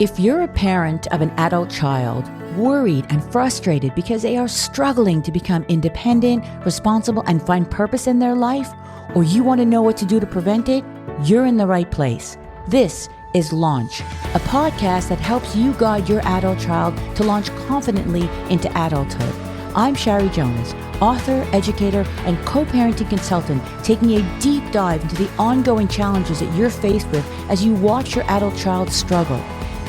If you're a parent of an adult child, worried and frustrated because they are struggling to become independent, responsible, and find purpose in their life, or you want to know what to do to prevent it, you're in the right place. This is Launch, a podcast that helps you guide your adult child to launch confidently into adulthood. I'm Shari Jonas, author, educator, and co-parenting consultant, taking a deep dive into the ongoing challenges that you're faced with as you watch your adult child struggle.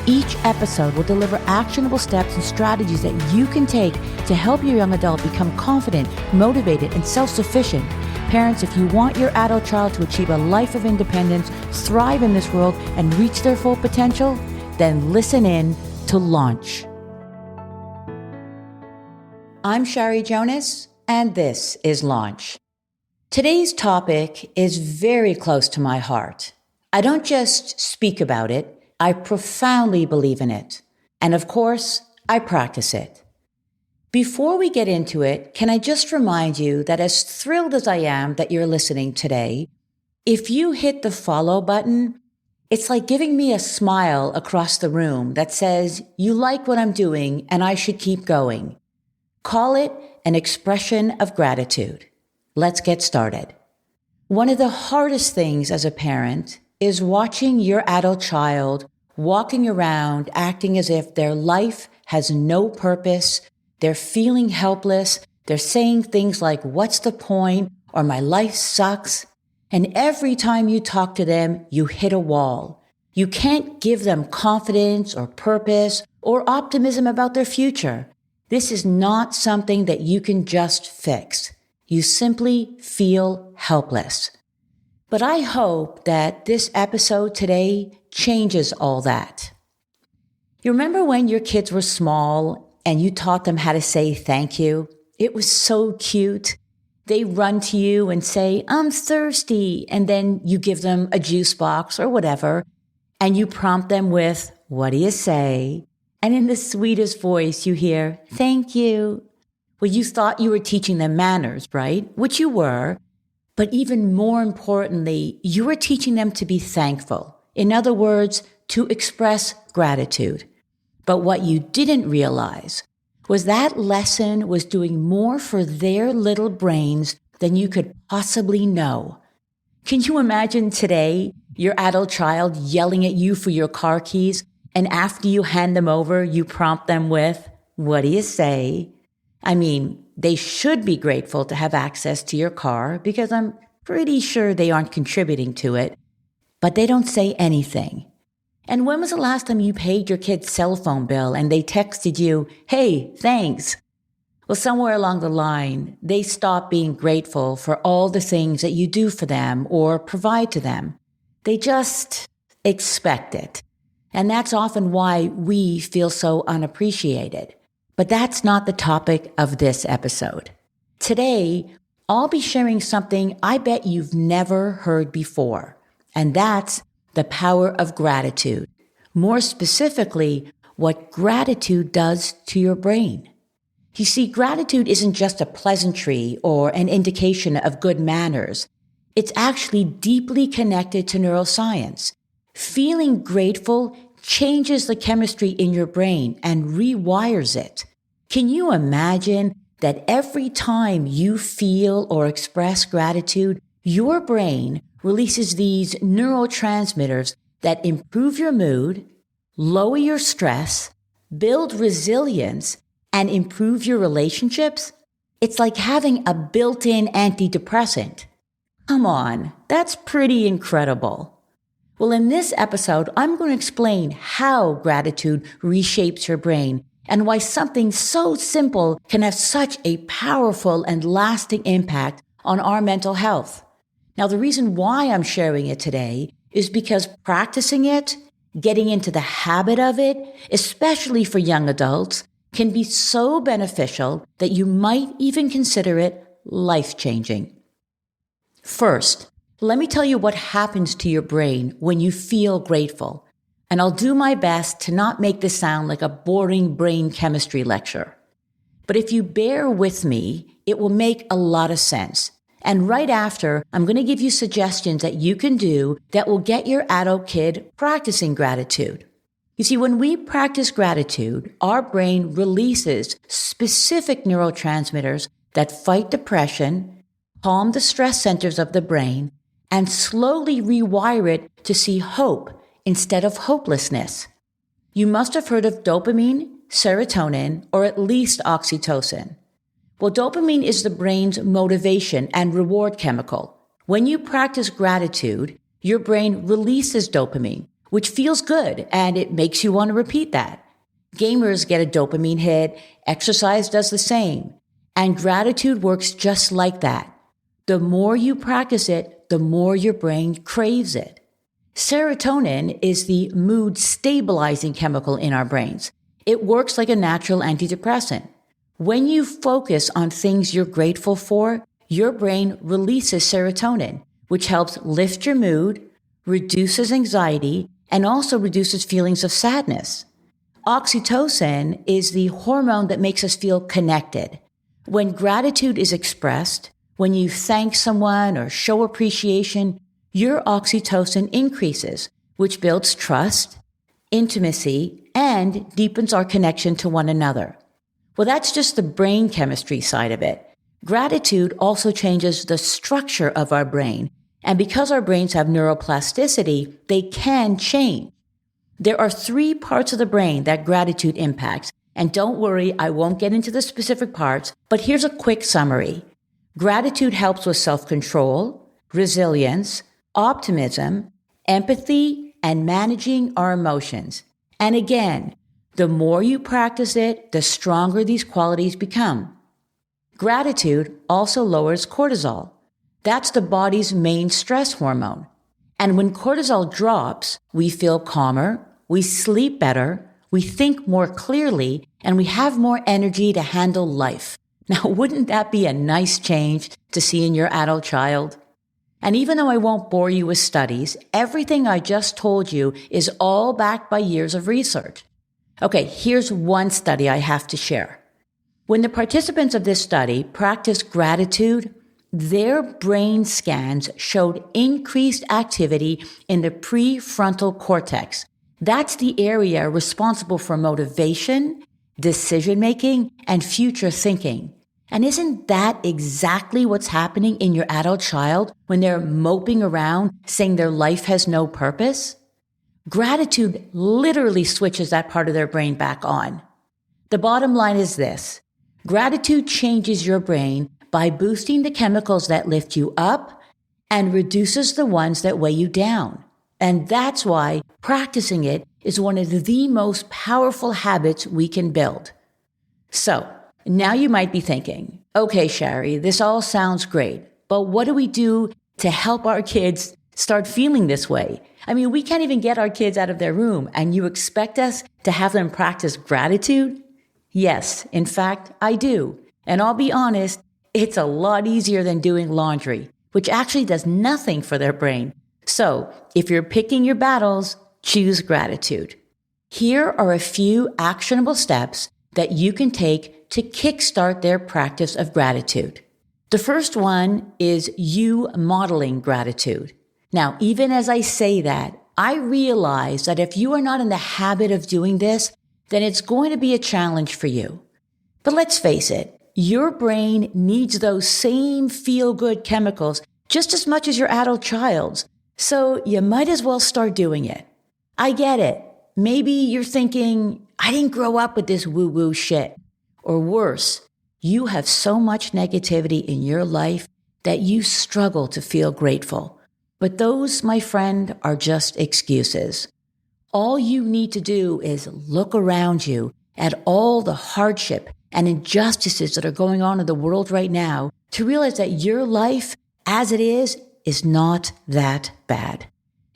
Each episode will deliver actionable steps and strategies that you can take to help your young adult become confident, motivated, and self-sufficient. Parents, if you want your adult child to achieve a life of independence, thrive in this world, and reach their full potential, then listen in to Launch. I'm Shari Jonas, and this is Launch. Today's topic is very close to my heart. I don't just speak about it, I profoundly believe in it. And of course, I practice it. Before we get into it, can I just remind you that as thrilled as I am that you're listening today, if you hit the follow button, it's like giving me a smile across the room that says, you like what I'm doing and I should keep going. Call it an expression of gratitude. Let's get started. One of the hardest things as a parent is watching your adult child walking around acting as if their life has no purpose, they're feeling helpless, they're saying things like, what's the point? Or my life sucks. And every time you talk to them, you hit a wall. You can't give them confidence or purpose or optimism about their future. This is not something that you can just fix. You simply feel helpless. But I hope that this episode today changes all that. You remember when your kids were small and you taught them how to say thank you? It was so cute. They run to you and say, I'm thirsty. And then you give them a juice box or whatever. And you prompt them with, what do you say? And in the sweetest voice, you hear, thank you. Well, you thought you were teaching them manners, right? Which you were. But even more importantly, you were teaching them to be thankful. In other words, to express gratitude. But what you didn't realize was that lesson was doing more for their little brains than you could possibly know. Can you imagine today your adult child yelling at you for your car keys, and after you hand them over, you prompt them with, what do you say? I mean, they should be grateful to have access to your car because I'm pretty sure they aren't contributing to it, but they don't say anything. And when was the last time you paid your kid's cell phone bill and they texted you, hey, thanks? Well, somewhere along the line, they stopped being grateful for all the things that you do for them or provide to them. They just expect it. And that's often why we feel so unappreciated. But that's not the topic of this episode. Today, I'll be sharing something I bet you've never heard before, and that's the power of gratitude. More specifically, what gratitude does to your brain. You see, gratitude isn't just a pleasantry or an indication of good manners. It's actually deeply connected to neuroscience. Feeling grateful changes the chemistry in your brain and rewires it. Can you imagine that every time you feel or express gratitude, your brain releases these neurotransmitters that improve your mood, lower your stress, build resilience, and improve your relationships? It's like having a built-in antidepressant. Come on, that's pretty incredible. Well, in this episode, I'm going to explain how gratitude reshapes your brain and why something so simple can have such a powerful and lasting impact on our mental health. Now, the reason why I'm sharing it today is because practicing it, getting into the habit of it, especially for young adults, can be so beneficial that you might even consider it life-changing. First, let me tell you what happens to your brain when you feel grateful. And I'll do my best to not make this sound like a boring brain chemistry lecture. But if you bear with me, it will make a lot of sense. And right after, I'm going to give you suggestions that you can do that will get your adult kid practicing gratitude. You see, when we practice gratitude, our brain releases specific neurotransmitters that fight depression, calm the stress centers of the brain, and slowly rewire it to see hope instead of hopelessness. You must have heard of dopamine, serotonin, or at least oxytocin. Well, dopamine is the brain's motivation and reward chemical. When you practice gratitude, your brain releases dopamine, which feels good, and it makes you want to repeat that. Gamers get a dopamine hit, exercise does the same, and gratitude works just like that. The more you practice it, the more your brain craves it. Serotonin is the mood stabilizing chemical in our brains. It works like a natural antidepressant. When you focus on things you're grateful for, your brain releases serotonin, which helps lift your mood, reduces anxiety, and also reduces feelings of sadness. Oxytocin is the hormone that makes us feel connected. When gratitude is expressed, when you thank someone or show appreciation, your oxytocin increases, which builds trust, intimacy, and deepens our connection to one another. Well, that's just the brain chemistry side of it. Gratitude also changes the structure of our brain. And because our brains have neuroplasticity, they can change. There are 3 parts of the brain that gratitude impacts. And don't worry, I won't get into the specific parts, but here's a quick summary. Gratitude helps with self-control, resilience, optimism, empathy, and managing our emotions. And again, the more you practice it, the stronger these qualities become. Gratitude also lowers cortisol. That's the body's main stress hormone. And when cortisol drops, we feel calmer, we sleep better, we think more clearly, and we have more energy to handle life. Now, wouldn't that be a nice change to see in your adult child? And even though I won't bore you with studies, everything I just told you is all backed by years of research. Okay, here's one study I have to share. When the participants of this study practiced gratitude, their brain scans showed increased activity in the prefrontal cortex. That's the area responsible for motivation, decision-making, and future thinking. And isn't that exactly what's happening in your adult child when they're moping around saying their life has no purpose? Gratitude literally switches that part of their brain back on. The bottom line is this. Gratitude changes your brain by boosting the chemicals that lift you up and reduces the ones that weigh you down. And that's why practicing it is one of the most powerful habits we can build. So, now you might be thinking, okay, Shari, this all sounds great, but what do we do to help our kids start feeling this way? I mean, we can't even get our kids out of their room, and you expect us to have them practice gratitude? Yes, in fact, I do. And I'll be honest, it's a lot easier than doing laundry, which actually does nothing for their brain. So, if you're picking your battles, choose gratitude. Here are a few actionable steps that you can take to kickstart their practice of gratitude. The first one is you modeling gratitude. Now, even as I say that, I realize that if you are not in the habit of doing this, then it's going to be a challenge for you. But let's face it, your brain needs those same feel-good chemicals just as much as your adult child's. So you might as well start doing it. I get it. Maybe you're thinking, I didn't grow up with this woo-woo shit. Or worse, you have so much negativity in your life that you struggle to feel grateful. But those, my friend, are just excuses. All you need to do is look around you at all the hardship and injustices that are going on in the world right now to realize that your life, as it is not that bad.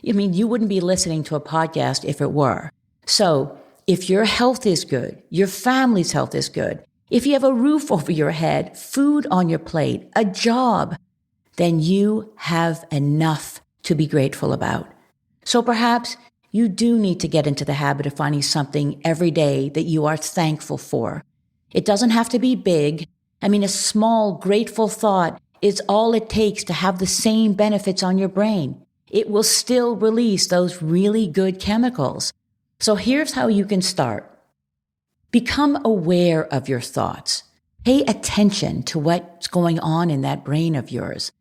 I mean, you wouldn't be listening to a podcast if it were. So, if your health is good, your family's health is good, if you have a roof over your head, food on your plate, a job, then you have enough to be grateful about. So perhaps you do need to get into the habit of finding something every day that you are thankful for. It doesn't have to be big. I mean, a small, grateful thought is all it takes to have the same benefits on your brain. It will still release those really good chemicals. So here's how you can start. Become aware of your thoughts. Pay attention to what's going on in that brain of yours.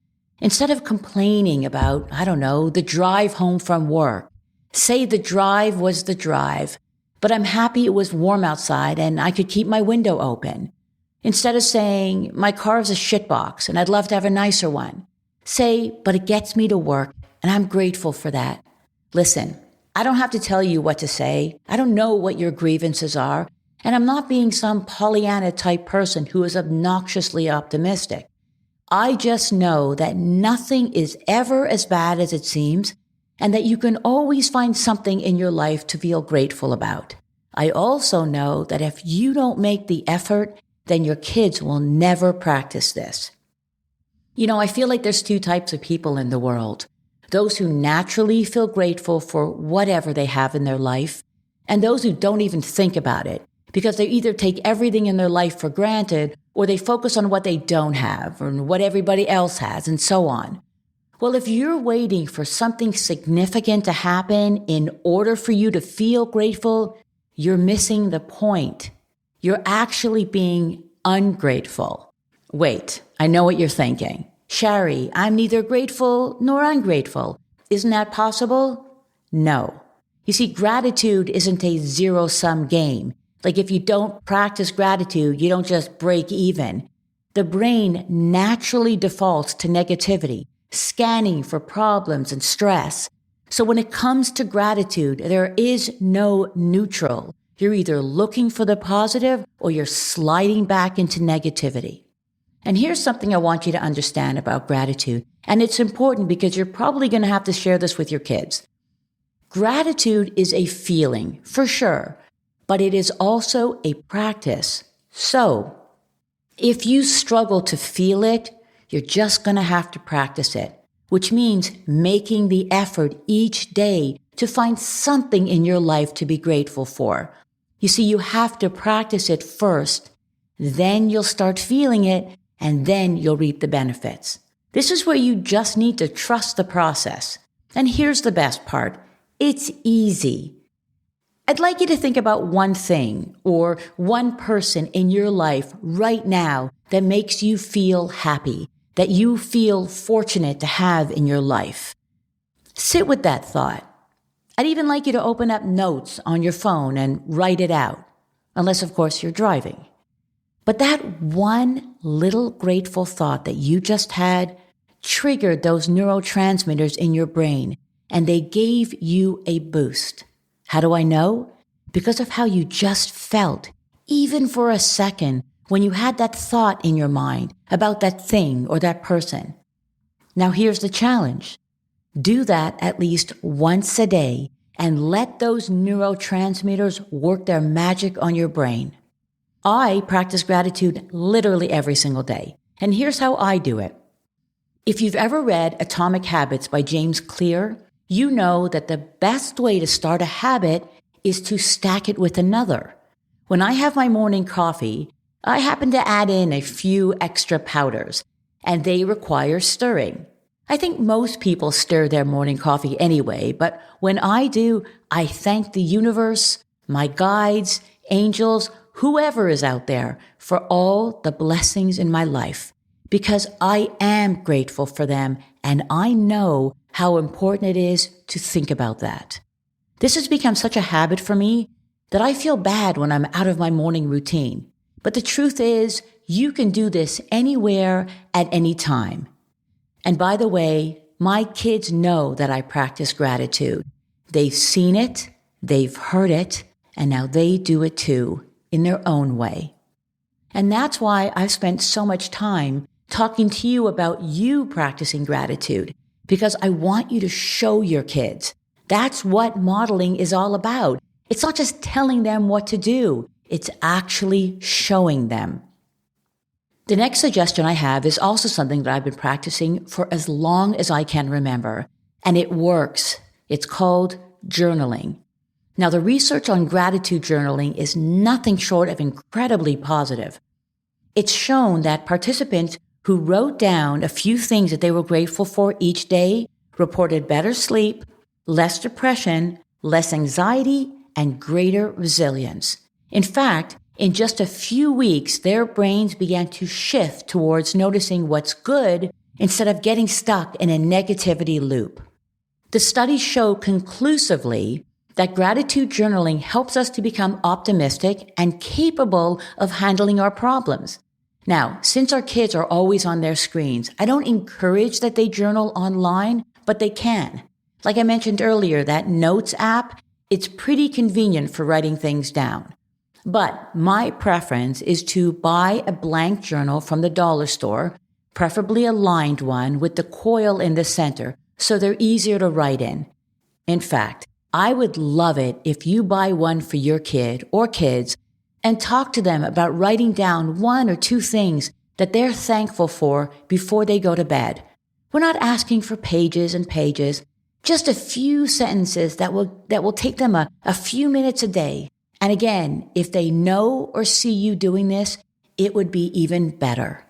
Instead of complaining about, the drive home from work, say the drive was the drive, but I'm happy it was warm outside and I could keep my window open. Instead of saying, my car's a shitbox and I'd love to have a nicer one, say, but it gets me to work and I'm grateful for that. Listen, I don't have to tell you what to say. I don't know what your grievances are. And I'm not being some Pollyanna type person who is obnoxiously optimistic. I just know that nothing is ever as bad as it seems and that you can always find something in your life to feel grateful about. I also know that if you don't make the effort, then your kids will never practice this. I feel like there's two types of people in the world. Those who naturally feel grateful for whatever they have in their life, and those who don't even think about it, because they either take everything in their life for granted or they focus on what they don't have or what everybody else has and so on. Well, if you're waiting for something significant to happen in order for you to feel grateful, you're missing the point. You're actually being ungrateful. Wait, I know what you're thinking. Shari, I'm neither grateful nor ungrateful. Isn't that possible? No. You see, gratitude isn't a zero-sum game. Like if you don't practice gratitude, you don't just break even. The brain naturally defaults to negativity, scanning for problems and stress. So when it comes to gratitude, there is no neutral. You're either looking for the positive or you're sliding back into negativity. And here's something I want you to understand about gratitude. And it's important because you're probably going to have to share this with your kids. Gratitude is a feeling, for sure, but it is also a practice. So if you struggle to feel it, you're just going to have to practice it, which means making the effort each day to find something in your life to be grateful for. You see, you have to practice it first, then you'll start feeling it, and then you'll reap the benefits. This is where you just need to trust the process. And here's the best part. It's easy. I'd like you to think about one thing or one person in your life right now that makes you feel happy, that you feel fortunate to have in your life. Sit with that thought. I'd even like you to open up notes on your phone and write it out, unless, of course, you're driving. But that one little grateful thought that you just had triggered those neurotransmitters in your brain, and they gave you a boost. How do I know? Because of how you just felt, even for a second, when you had that thought in your mind about that thing or that person. Now here's the challenge. Do that at least once a day and let those neurotransmitters work their magic on your brain. I practice gratitude literally every single day, and here's how I do it. If you've ever read Atomic Habits by James Clear, you know that the best way to start a habit is to stack it with another. When I have my morning coffee, I happen to add in a few extra powders, and they require stirring. I think most people stir their morning coffee anyway, but when I do, I thank the universe, my guides, angels, whoever is out there for all the blessings in my life, because I am grateful for them and I know how important it is to think about that. This has become such a habit for me that I feel bad when I'm out of my morning routine. But the truth is, you can do this anywhere at any time. And by the way, my kids know that I practice gratitude. They've seen it, they've heard it, and now they do it too, in their own way. And that's why I've spent so much time talking to you about you practicing gratitude, because I want you to show your kids. That's what modeling is all about. It's not just telling them what to do. It's actually showing them. The next suggestion I have is also something that I've been practicing for as long as I can remember, and it works. It's called journaling. Now, the research on gratitude journaling is nothing short of incredibly positive. It's shown that participants who wrote down a few things that they were grateful for each day reported better sleep, less depression, less anxiety, and greater resilience. In fact, in just a few weeks, their brains began to shift towards noticing what's good instead of getting stuck in a negativity loop. The studies show conclusively that gratitude journaling helps us to become optimistic and capable of handling our problems. Now, since our kids are always on their screens, I don't encourage that they journal online, but they can. Like I mentioned earlier, that Notes app, it's pretty convenient for writing things down. But my preference is to buy a blank journal from the dollar store, preferably a lined one with the coil in the center, so they're easier to write in. In fact, I would love it if you buy one for your kid or kids and talk to them about writing down 1 or 2 things that they're thankful for before they go to bed. We're not asking for pages and pages, just a few sentences that will take them a few minutes a day. And again, if they know or see you doing this, it would be even better.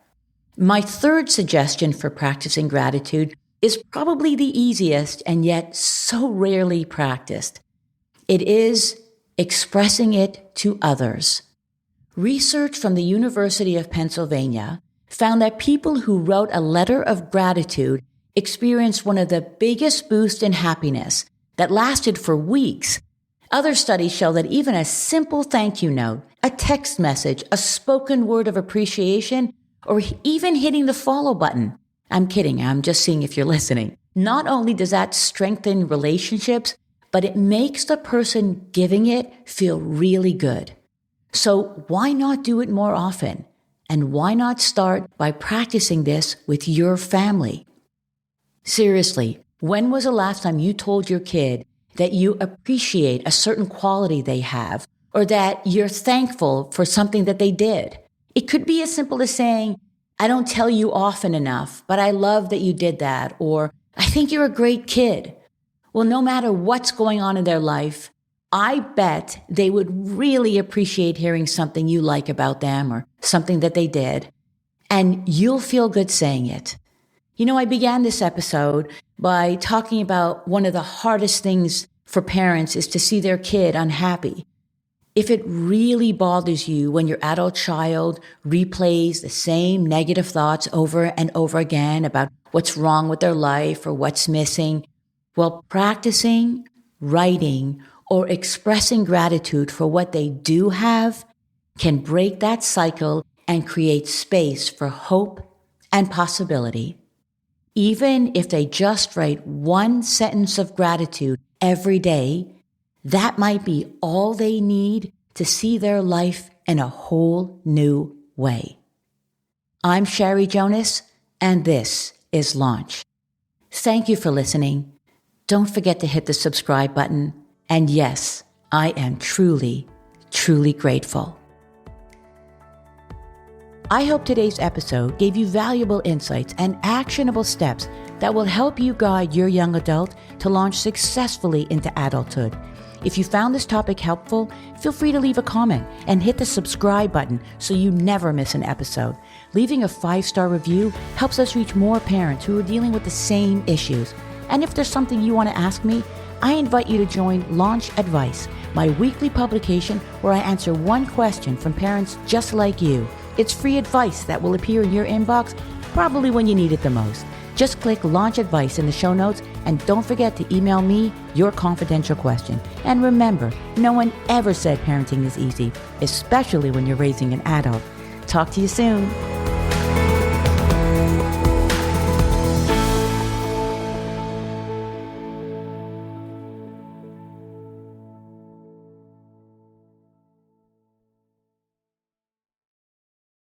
My third suggestion for practicing gratitude is probably the easiest and yet so rarely practiced. It is expressing it to others. Research from the University of Pennsylvania found that people who wrote a letter of gratitude experienced one of the biggest boosts in happiness that lasted for weeks. Other studies show that even a simple thank you note, a text message, a spoken word of appreciation, or even hitting the follow button. I'm kidding, I'm just seeing if you're listening. Not only does that strengthen relationships, but it makes the person giving it feel really good. So why not do it more often? And why not start by practicing this with your family? Seriously, when was the last time you told your kid that you appreciate a certain quality they have, or that you're thankful for something that they did? It could be as simple as saying, I don't tell you often enough, but I love that you did that, or I think you're a great kid. Well, no matter what's going on in their life, I bet they would really appreciate hearing something you like about them or something that they did, and you'll feel good saying it. You know, I began this episode by talking about one of the hardest things for parents is to see their kid unhappy. If it really bothers you when your adult child replays the same negative thoughts over and over again about what's wrong with their life or what's missing, well, practicing, writing, or expressing gratitude for what they do have can break that cycle and create space for hope and possibility. Even if they just write 1 sentence of gratitude every day, that might be all they need to see their life in a whole new way. I'm Sherry Jonas, and this is Launch. Thank you for listening. Don't forget to hit the subscribe button. And yes, I am truly, truly grateful. I hope today's episode gave you valuable insights and actionable steps that will help you guide your young adult to launch successfully into adulthood. If you found this topic helpful, feel free to leave a comment and hit the subscribe button so you never miss an episode. Leaving a 5-star review helps us reach more parents who are dealing with the same issues. And if there's something you want to ask me, I invite you to join Launch Advice, my weekly publication where I answer one question from parents just like you. It's free advice that will appear in your inbox probably when you need it the most. Just click Launch Advice in the show notes and don't forget to email me your confidential question. And remember, no one ever said parenting is easy, especially when you're raising an adult. Talk to you soon.